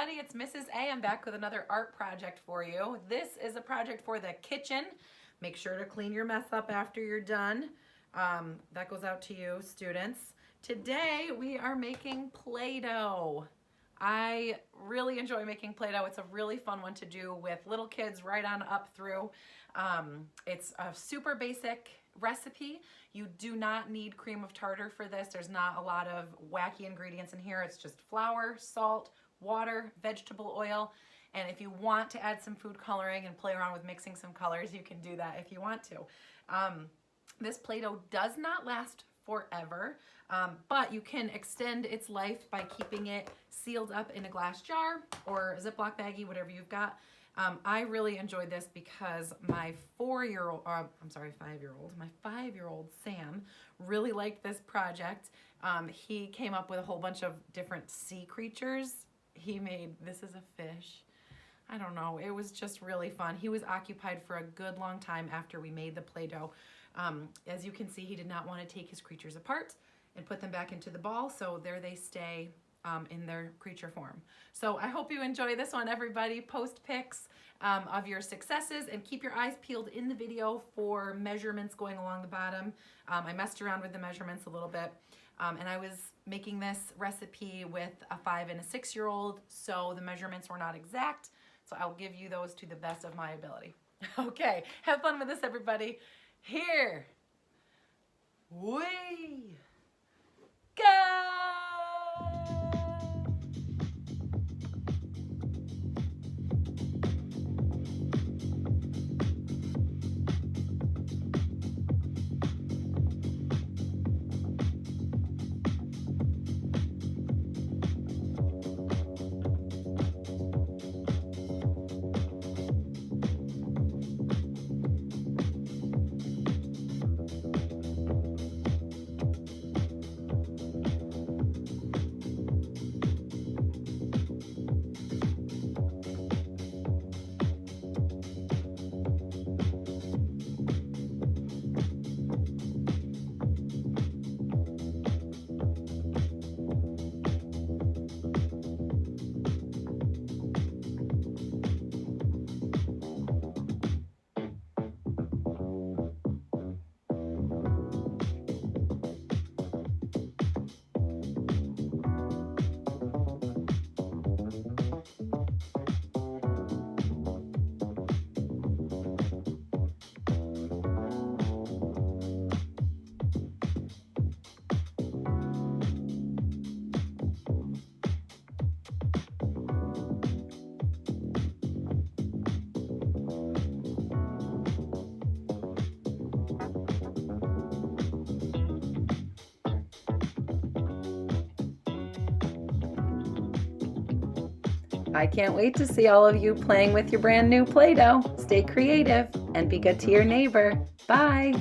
everybody, it's Mrs. A. I'm back with another art project for you. This is a project for the kitchen. Make sure to clean your mess up after you're done. That goes out to you, students. Today we are making Play-Doh. I really enjoy making Play-Doh. It's a really fun one to do with little kids right on up through. It's a super basic recipe. You do not need cream of tartar for this. There's not a lot of wacky ingredients in here. It's just flour, salt, water, vegetable oil, and if you want to add some food coloring and play around with mixing some colors, you can do that if you want to. This Play-Doh does not last forever, but you can extend its life by keeping it sealed up in a glass jar or Ziploc baggie, whatever you've got. I really enjoyed this because my 5-year-old Sam really liked this project. He came up with a whole bunch of different sea creatures. He made, this is a fish. I don't know, it was just really fun. He was occupied for a good long time after we made the Play-Doh. As you can see, he did not want to take his creatures apart and put them back into the ball, so there they stay in their creature form. So I hope you enjoy this one, everybody. Post pics of your successes and keep your eyes peeled in the video for measurements going along the bottom. I messed around with the measurements a little bit, and I was making this recipe with a 5 and a 6-year-old, so the measurements were not exact, so I'll give you those to the best of my ability. Okay, have fun with this, everybody. Here we go! I can't wait to see all of you playing with your brand new Play-Doh. Stay creative and be good to your neighbor. Bye.